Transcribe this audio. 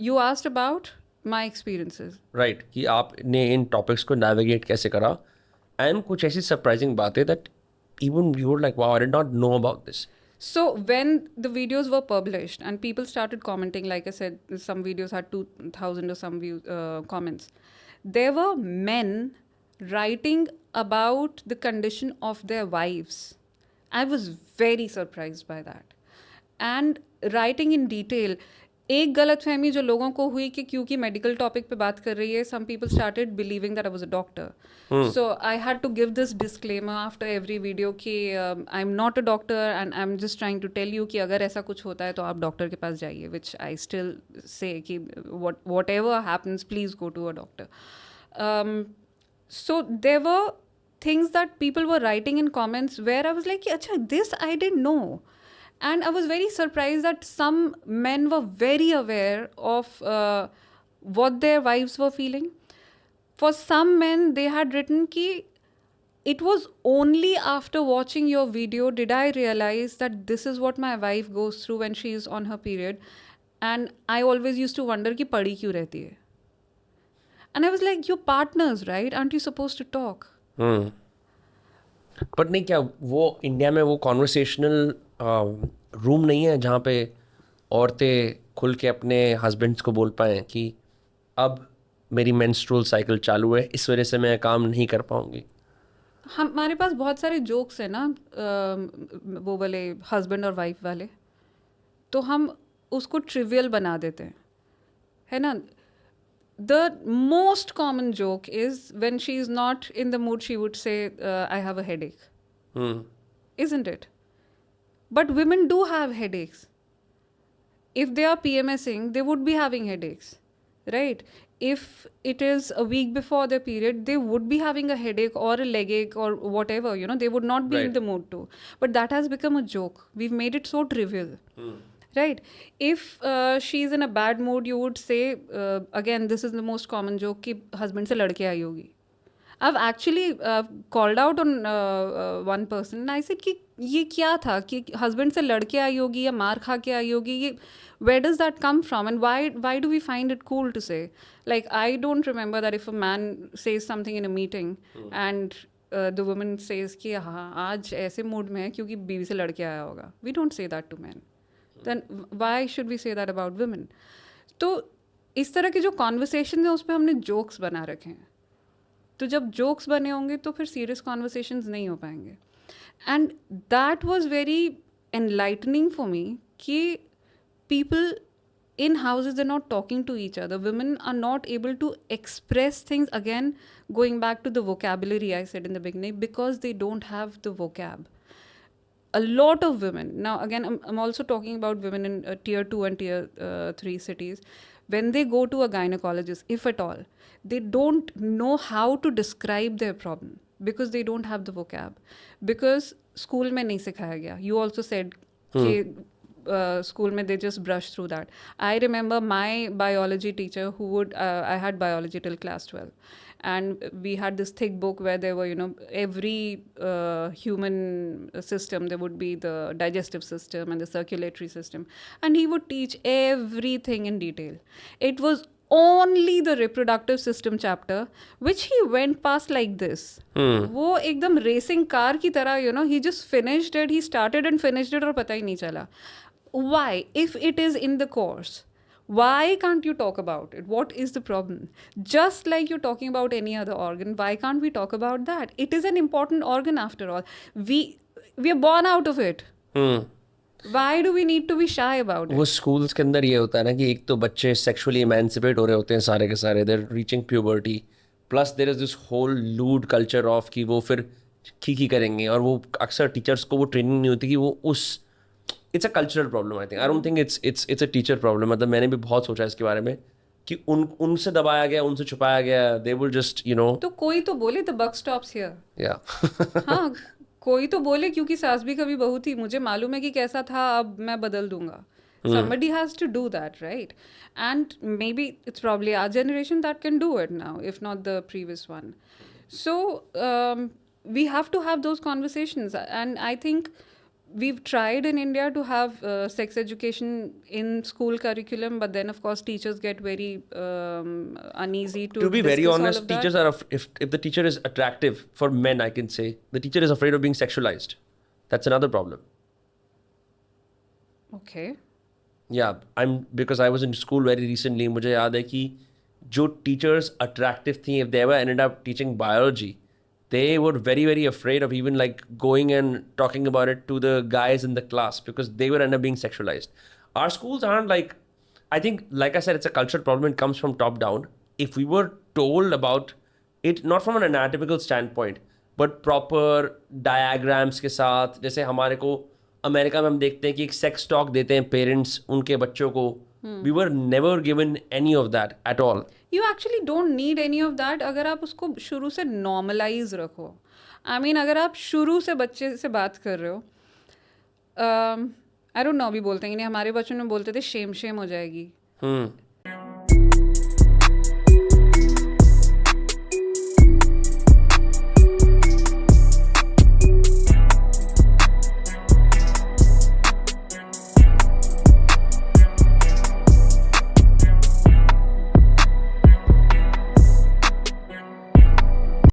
You asked about my experiences. Right, कि आपने इन topics को navigate कैसे करा, and कुछ ऐसी surprising बातें that even you were like, wow, I did not know about this. So when the videos were published and people started commenting, like I said, some videos had 2,000 or some views, comments. There were men writing about the condition of their wives. I was very surprised by that. And writing in detail. एक गलत फहमी जो लोगों को हुई कि क्योंकि medical topic पे बात कर रही है, some people started believing that I was a doctor. So I had to give this disclaimer after every video कि I'm not a doctor and I'm just trying to tell you कि अगर ऐसा कुछ होता है तो आप डॉक्टर के पास जाइए, which I still say कि whatever happens, please go to a doctor. So there were things that people were writing in comments where I was like, अच्छा, this I didn't know. And I was very surprised that some men were very aware of what their wives were feeling. For some men, they had written ki it was only after watching your video did I realize that this is what my wife goes through when she is on her period. And I always used to wonder ki padi kyun rehti hai. And I was like, you're partners, right? Aren't you supposed to talk? But नहीं, क्या वो India में वो conversational room नहीं है जहाँ पे औरतें खुल के अपने हस्बैंड्स को बोल पाएँ कि अब मेरी मेंस्ट्रुअल साइकिल चालू है, इस वजह से मैं काम नहीं कर पाऊँगी? हमारे पास बहुत सारे जोक्स हैं ना, वो वाले हस्बैंड और वाइफ वाले, तो हम उसको ट्रिवियल बना देते हैं, है ना. The most common joke is when she is not in the mood, she would say, I have a headache. Isn't it? But women do have headaches. If they are PMSing, they would be having headaches, right? If it is a week before their period, they would be having a headache or a leg ache or whatever, they would not be in the mood to. But that has become a joke. We've made it so trivial. Right. If she's in a bad mood, you would say, again, this is the most common joke, कि husband से लड़के आई होगी. I've actually called out on one person and I said कि ये क्या था कि husband से लड़के आई होगी या मार खा के आई होगी, ये where does that come from and why do we find it cool to say? Like, I don't remember that if a man says something in a meeting and the woman says कि हाँ आज ऐसे mood में है क्योंकि बीवी से लड़के आया होगा. We don't say that to men. Then why should we say that about women? तो इस तरह के जो कॉन्वर्सेशन है उस पर हमने जोक्स बना रखे हैं. तो जब जोक्स बने होंगे तो फिर सीरियस कॉन्वर्सेशंस नहीं हो पाएंगे. And that was very enlightening for me कि people in houses, they're not talking to each other. Women are not able to express things, again going back to the vocabulary I said in the beginning, because they don't have the vocab. A lot of women, now again I'm also talking about women in tier 2 and tier 3 cities, when they go to a gynecologist, if at all, they don't know how to describe their problem because they don't have the vocab, because school mein nahi sikhaya gaya. You also said कि school mein they just brush through that. I remember my biology teacher who would I had biology till class 12, and we had this thick book where there were every human system. There would be the digestive system and the circulatory system, and he would teach everything in detail. It was only the reproductive system chapter which he went past like this. वो एकदम racing car की तरह, he just finished it, he started and finished it और पता ही नहीं चला. Why? If it is in the course, why can't you talk about it? What is the problem? Just like you're talking about any other organ, why can't we talk about that? It is an important organ after all. We are born out of it. Why do we need to be shy about it? वो schools के अंदर ये होता है ना कि एक तो बच्चे sexually emancipate हो रहे होते हैं सारे के सारे, they're reaching puberty, plus there is this whole lewd culture of कि वो फिर खी करेंगे, और वो अक्सर टीचर्स को वो ट्रेनिंग नहीं होती कि वो उस it's a cultural problem. I think, I don't think it's a teacher problem. मतलब मैंने भी बहुत सोचा इसके बारे में कि उनसे दबाया गया, उनसे छुपाया गया. दे विल जस्ट तो कोई तो बोले द बक स्टॉप्स हियर. या हाँ, कोई तो बोले, क्योंकि सास भी कभी बहू थी, मुझे मालूम है कि कैसा था, अब मैं बदल दूंगा. Somebody has to do that, right? And maybe it's probably our generation that can do it now, if not the previous one. So we have to have those conversations, and I think we've tried in India to have sex education in school curriculum, but then of course teachers get very uneasy to To be very discuss all honest, of that. teachers are if the teacher is attractive for men, I can say the teacher is afraid of being sexualized. That's another problem. Okay. Yeah, because I was in school very recently. मुझे याद है कि जो teachers attractive थी, if they ever ended up teaching biology, they were very very afraid of even like going and talking about it to the guys in the class because they would end up being sexualized. Our schools aren't like, I think, like I said, it's a cultural problem. It comes from top down. If we were told about it, not from an anatomical standpoint, but proper diagrams के साथ, जैसे हमारे को America में हम देखते हैं कि एक सेक्स टॉक देते हैं पेरेंट्स उनके बच्चों को. We were never given any of that at all. You actually don't need any of that अगर आप उसको शुरू से normalize रखो. I mean अगर आप शुरू से बच्चे से बात कर रहे हो, I don't know, अभी बोलते हैं कि नहीं, हमारे बच्चों में बोलते थे शेम हो जाएगी.